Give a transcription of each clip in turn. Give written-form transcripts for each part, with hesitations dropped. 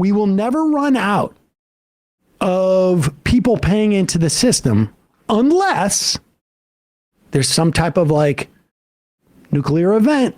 we will never run out of people paying into the system unless there's some type of like nuclear event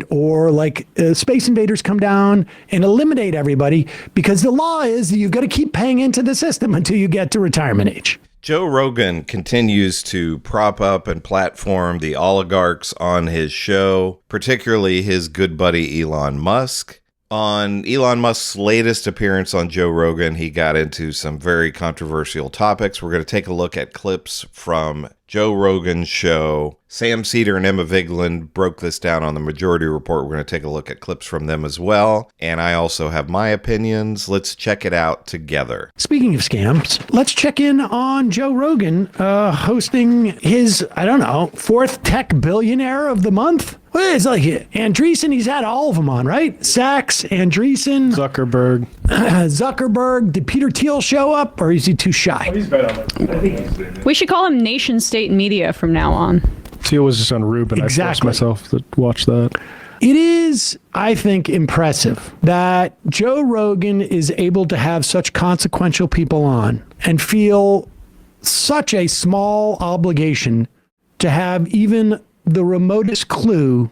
or like space invaders come down and eliminate everybody, because the law is that you've got to keep paying into the system until you get to retirement age. Joe Rogan continues to prop up and platform the oligarchs on his show, particularly his good buddy Elon Musk. On Elon Musk's latest appearance on Joe Rogan, he got into some very controversial topics. We're going to take a look at clips from Joe Rogan's show. Sam Seder and Emma Vigeland broke this down on the Majority Report. We're going to take a look at clips from them as well. And I also have my opinions. Let's check it out together. Speaking of scams, let's check in on Joe Rogan hosting his, fourth tech billionaire of the month. Well, it's like Andreessen, he's had all of them on, right? Sachs, Andreessen, Zuckerberg. Did Peter Thiel show up, or is he too shy? Oh, he's been on there. We should call him nation state media from now on. Thiel was just on Rubin. Exactly. I forced myself to watch that. It is, I think, impressive that Joe Rogan is able to have such consequential people on and feel such a small obligation to have even the remotest clue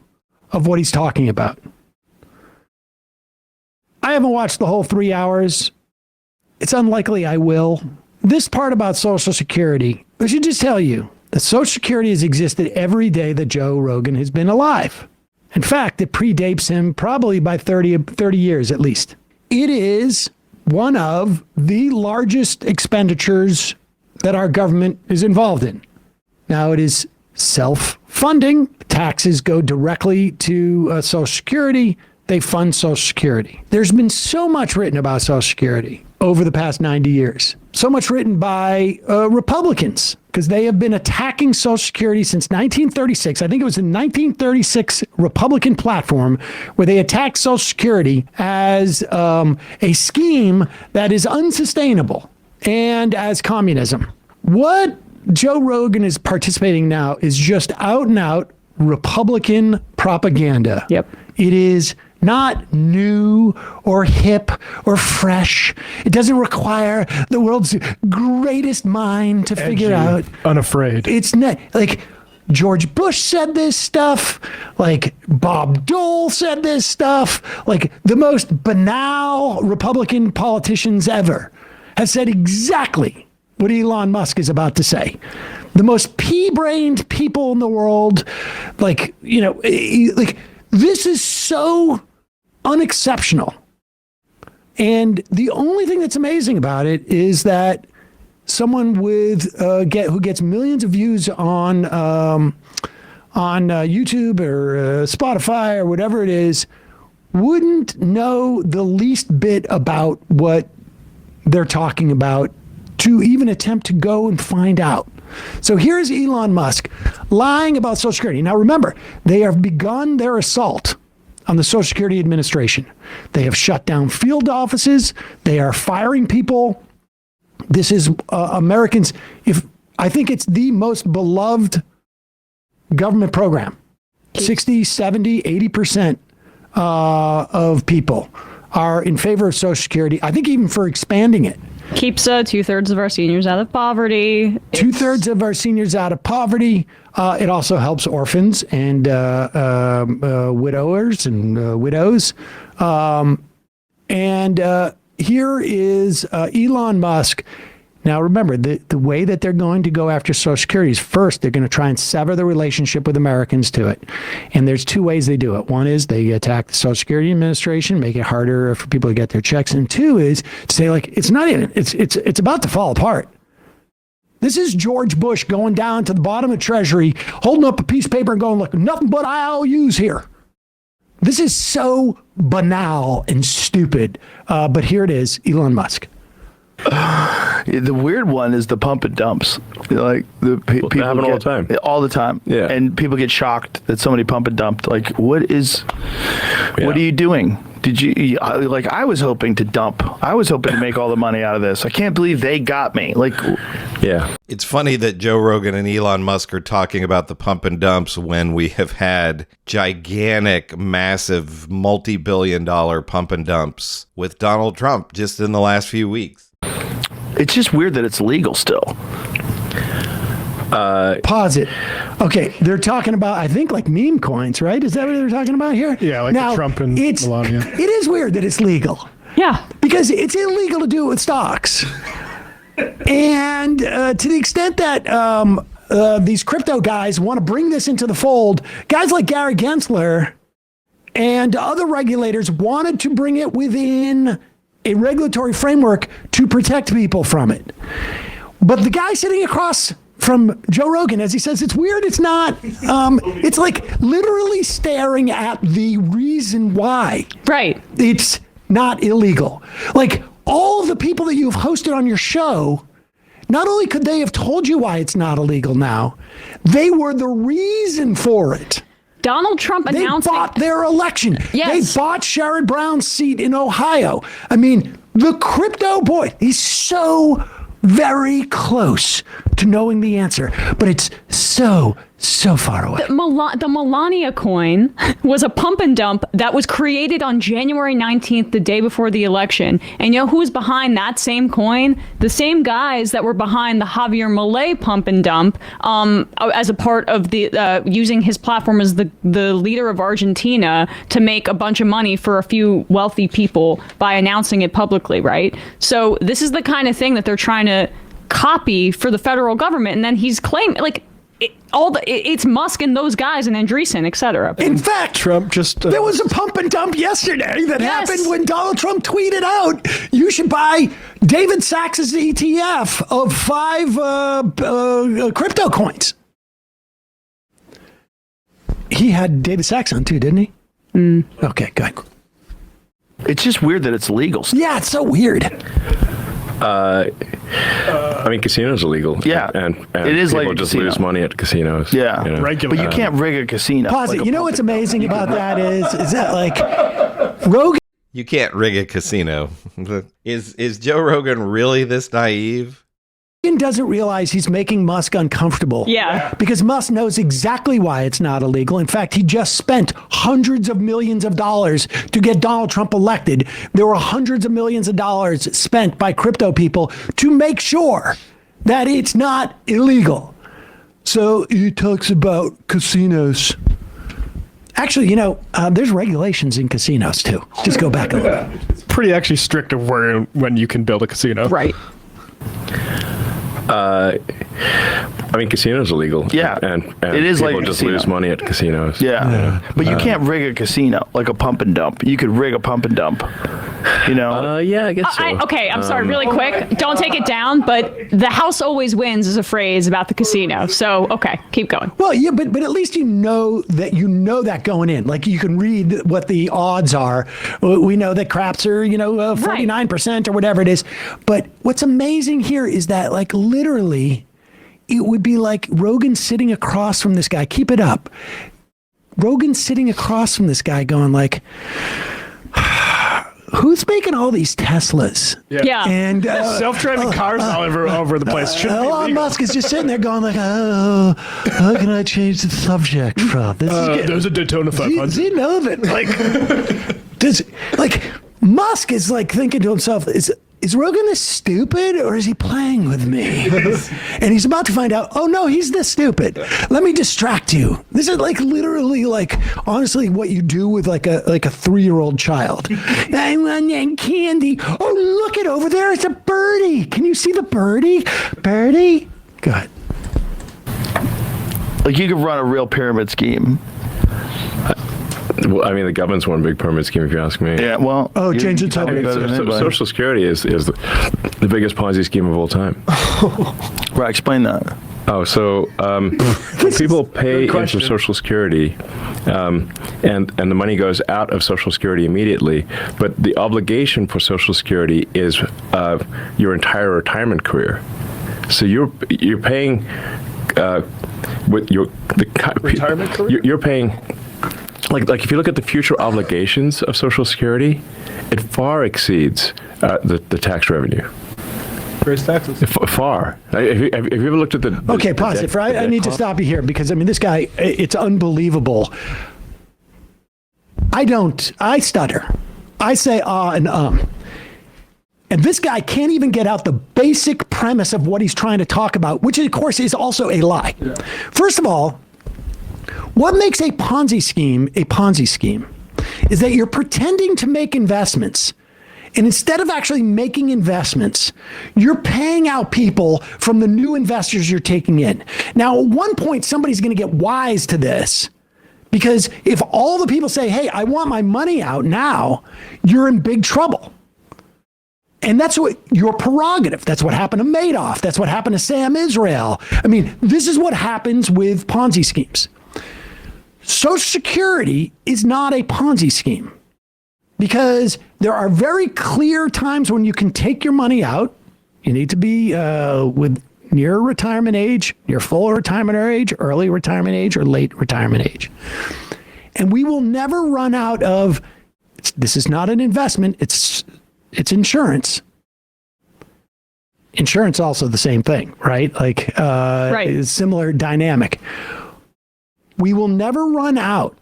of what he's talking about. I haven't watched the whole 3 hours. It's unlikely I will. This part about Social Security, I should just tell you that Social Security has existed every day that Joe Rogan has been alive. In fact, it predates him probably by 30 years at least. It is one of the largest expenditures that our government is involved in. Now, it is self-funding. Taxes go directly to Social Security. They fund Social Security. There's been so much written about Social Security over the past 90 years. So much written by Republicans, because they have been attacking Social Security since 1936. I think it was the 1936 Republican platform where they attacked Social Security as a scheme that is unsustainable and as communism. What Joe Rogan is participating now is just out and out Republican propaganda. Yep. It is not new or hip or fresh. It doesn't require the world's greatest mind to figure out. Unafraid. It's not like George Bush said this stuff, like Bob Dole said this stuff, like the most banal Republican politicians ever have said exactly what Elon Musk is about to say. The most pea-brained people in the world, like this is so unexceptional. And the only thing that's amazing about it is that someone with who gets millions of views on YouTube or Spotify or whatever it is wouldn't know the least bit about what they're talking about to even attempt to go and find out. So here's Elon Musk lying about Social Security. Now remember, they have begun their assault on the Social Security Administration. They have shut down field offices. They are firing people. This is Americans. I think it's the most beloved government program. 60, 70, 80% of people are in favor of Social Security. I think even for expanding it. Keeps 2/3 of our seniors out of poverty. 2/3 of our seniors out of poverty. It also helps orphans and widowers and widows. Here is Elon Musk. Now, remember, the way that they're going to go after Social Security is first, they're going to try and sever the relationship with Americans to it. And there's two ways they do it. One is they attack the Social Security Administration, make it harder for people to get their checks. And two is to say, like, it's about to fall apart. This is George Bush going down to the bottom of Treasury, holding up a piece of paper and going, look, nothing but IOUs here. This is so banal and stupid. But here it is, Elon Musk. The weird one is the pump and dumps. Like the people happen all the time. All the time. Yeah. And people get shocked that somebody pump and dumped. Like, what are you doing? Did you like? I was hoping to dump. I was hoping to make all the money out of this. I can't believe they got me. Like, Yeah. It's funny that Joe Rogan and Elon Musk are talking about the pump and dumps when we have had gigantic, massive, multi-billion-dollar pump and dumps with Donald Trump just in the last few weeks. it's just weird that it's legal still. Pause it. Okay, they're talking about, I think, like meme coins, right? Is that what they're talking about here? Yeah, like now, the Trump and Melania. It is weird that it's legal. Yeah. Because it's illegal to do it with stocks. And to the extent that these crypto guys want to bring this into the fold, guys like Gary Gensler and other regulators wanted to bring it within a regulatory framework to protect people from it. But the guy sitting across from Joe Rogan, as he says, it's weird, it's not, it's like literally staring at the reason why. Right. It's not illegal. Like all of the people that you've hosted on your show, not only could they have told you why it's not illegal now, they were the reason for it. Donald Trump They announcing bought their election. Yes. They bought Sherrod Brown's seat in Ohio. I mean, the crypto boy, he's so very close to knowing the answer, but it's so far away. the Melania coin was a pump and dump that was created on January 19th, the day before the election. And you know who was behind that same coin? The same guys that were behind the Javier Milei pump and dump, as a part of the using his platform as the leader of Argentina to make a bunch of money for a few wealthy people by announcing it publicly, right? So this is the kind of thing that they're trying to copy for the federal government, and then he's claiming like it's Musk and those guys and Andreessen, etc. In fact, Trump just there was a pump and dump yesterday that Yes. happened when Donald Trump tweeted out, you should buy David Sachs's ETF of 5 crypto coins. He had David Sachs on too, didn't he? Okay, good. It's just weird that it's legal still. Yeah, it's so weird. I mean, casinos are legal. Yeah, and it is people like a just casino. lose money at casinos. Yeah, you know. but you can't rig a casino. Pause like it. a You know pump what's and dump. amazing about that is that like Rogan You can't rig a casino. Is Joe Rogan really this naive? doesn't realize he's making Musk uncomfortable. Yeah. Because Musk knows exactly why it's not illegal. In fact, he just spent hundreds of millions of dollars to get Donald Trump elected. There were hundreds of millions of dollars spent by crypto people to make sure that it's not illegal. So he talks about casinos. Actually, you know, there's regulations in casinos too. Just go back a little bit. It's pretty actually strict of when you can build a casino. Right. I mean, casinos are legal. Yeah, and it is people like a just casino. lose money at casinos. Yeah, but you can't rig a casino like a pump and dump. You could rig a pump and dump. You know. Yeah, I guess so. I'm sorry, really quick. Don't take it down, but the house always wins is a phrase about the casino. So, okay, keep going. Well, yeah, but at least you know that going in. Like you can read what the odds are. We know that craps are, 49% or whatever it is. But what's amazing here is that like literally it would be like Rogan sitting across from this guy. Keep it up. Rogan sitting across from this guy going like, who's making all these Teslas? Yeah. And Self-driving cars all over the place. Shouldn't be Elon legal. Musk is just sitting there going like, oh, how can I change the subject from this? There's a Daytona Does 500. he know that? Like, Musk is like thinking to himself, is Rogan this stupid or is he playing with me? And he's about to find out, oh no, he's this stupid. Let me distract you. This is like literally like, honestly, what you do with like a 3-year-old child. I want candy. Oh, look it over there. It's a birdie. Can you see the birdie? Birdie? Go ahead. Like you could run a real pyramid scheme. Well, I mean, the government's one big pyramid scheme, if you ask me. Yeah. Well. Oh, change the you topic. better than anybody. Social Security is the biggest Ponzi scheme of all time. Right. Explain that. Oh, so people pay into Social Security, and the money goes out of Social Security immediately. But the obligation for Social Security is your entire retirement career. So you're paying with the retirement career. You're paying like if you look at the future obligations of Social Security, it far exceeds the tax revenue. Raise taxes. Far. Have you ever looked at the... Okay, pause it. I need to stop you here because, I mean, this guy, it's unbelievable. I stutter. I say and And this guy can't even get out the basic premise of what he's trying to talk about, which, of course, is also a lie. Yeah. First of all, what makes a Ponzi scheme is that you're pretending to make investments. And instead of actually making investments, you're paying out people from the new investors you're taking in. Now, at one point, somebody's going to get wise to this, because if all the people say, hey, I want my money out now, you're in big trouble. And that's what your prerogative. That's what happened to Madoff. That's what happened to Sam Israel. I mean, this is what happens with Ponzi schemes. Social Security is not a Ponzi scheme, because there are very clear times when you can take your money out. You need to be with near retirement age, near full retirement age, early retirement age, or late retirement age. And we will never run out of, this is not an investment, it's insurance. Insurance also the same thing, right? Like right. Similar dynamic. We will never run out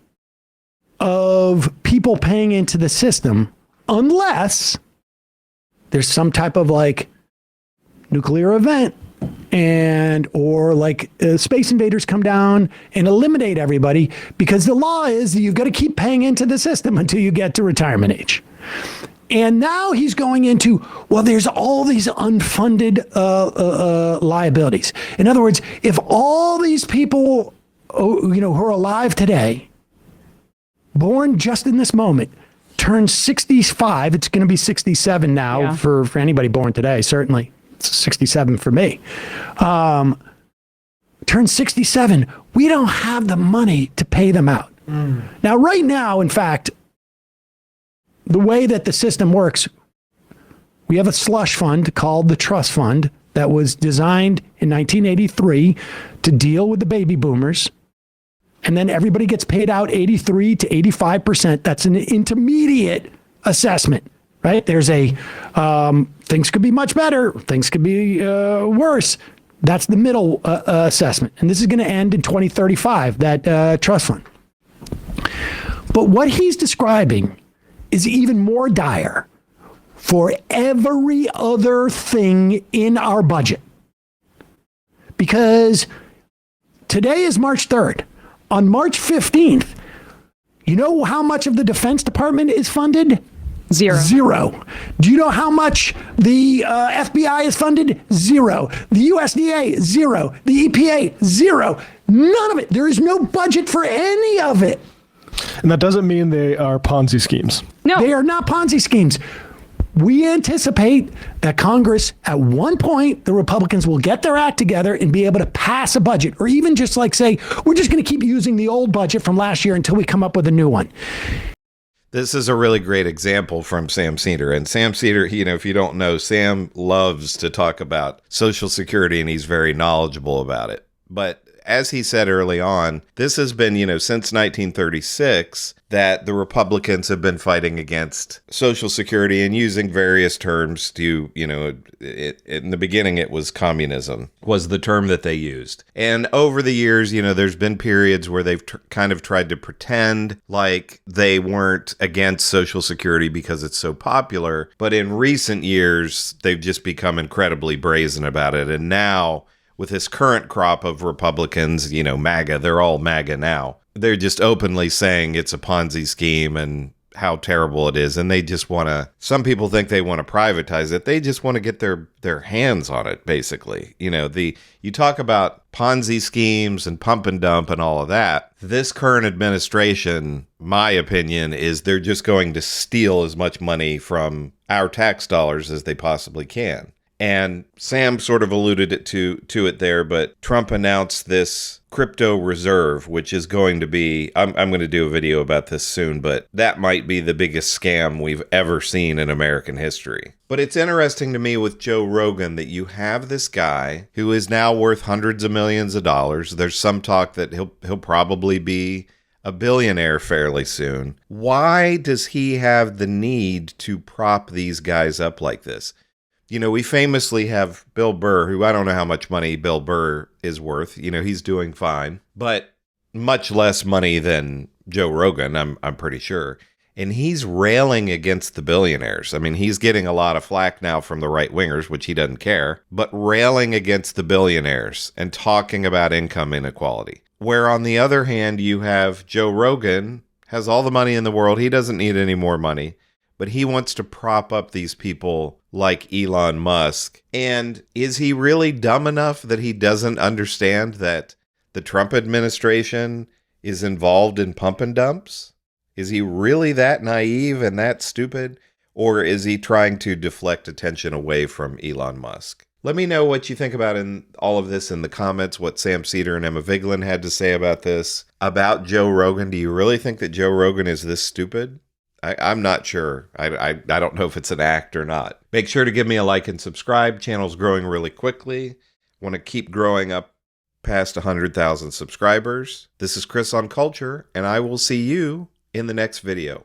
of people paying into the system unless there's some type of like nuclear event or like space invaders come down and eliminate everybody, because the law is that you've got to keep paying into the system until you get to retirement age. And now he's going into, well, there's all these unfunded liabilities. In other words, if all these people, who are alive today, born just in this moment, turn 65, it's going to be 67 now for anybody born today, certainly. It's 67 for me. Turn 67, we don't have the money to pay them out. Now, right now, in fact, the way that the system works, we have a slush fund called the trust fund that was designed in 1983 to deal with the baby boomers. And then everybody gets paid out 83 to 85%. That's an intermediate assessment, right? There's things could be much better. Things could be worse. That's the middle assessment. And this is going to end in 2035, that trust fund. But what he's describing is even more dire for every other thing in our budget. Because today is March 3rd. On March 15th, you know how much of the Defense Department is funded? Zero. Do you know how much the FBI is funded? Zero. The USDA? Zero. The EPA? Zero. None of it. There is no budget for any of it. And that doesn't mean they are Ponzi schemes. No. They are not Ponzi schemes. We anticipate that Congress, at one point, the Republicans will get their act together and be able to pass a budget, or even just like say, we're just going to keep using the old budget from last year until we come up with a new one. This is a really great example from Sam Seder. And Sam Seder, if you don't know, Sam loves to talk about Social Security, and he's very knowledgeable about it. But as he said early on, this has been, since 1936 that the Republicans have been fighting against Social Security and using various terms to, in the beginning it was communism was the term that they used. And over the years, there's been periods where they've kind of tried to pretend like they weren't against Social Security because it's so popular. But in recent years, they've just become incredibly brazen about it. And now, with this current crop of Republicans, MAGA, they're all MAGA now. They're just openly saying it's a Ponzi scheme and how terrible it is. And they just want to, some people think they want to privatize it. They just want to get their hands on it, basically. You talk about Ponzi schemes and pump and dump and all of that. This current administration, my opinion, is they're just going to steal as much money from our tax dollars as they possibly can. And Sam sort of alluded to it there, but Trump announced this crypto reserve, which is going to be, I'm going to do a video about this soon, but that might be the biggest scam we've ever seen in American history. But it's interesting to me with Joe Rogan that you have this guy who is now worth hundreds of millions of dollars. There's some talk that he'll probably be a billionaire fairly soon. Why does he have the need to prop these guys up like this? You know, we famously have Bill Burr, who I don't know how much money Bill Burr is worth. You know, he's doing fine, but much less money than Joe Rogan, I'm pretty sure. And he's railing against the billionaires. I mean, he's getting a lot of flack now from the right-wingers, which he doesn't care, but railing against the billionaires and talking about income inequality. Where on the other hand, you have Joe Rogan, has all the money in the world. He doesn't need any more money, but he wants to prop up these people like Elon Musk. And is he really dumb enough that he doesn't understand that the Trump administration is involved in pump and dumps? Is he really that naive and that stupid? Or is he trying to deflect attention away from Elon Musk? Let me know what you think about in all of this in the comments, what Sam Seder and Emma Vigeland had to say about this. About Joe Rogan, do you really think that Joe Rogan is this stupid? I'm not sure. I don't know if it's an act or not. Make sure to give me a like and subscribe. Channel's growing really quickly. Want to keep growing up past 100,000 subscribers. This is Chris on Culture, and I will see you in the next video.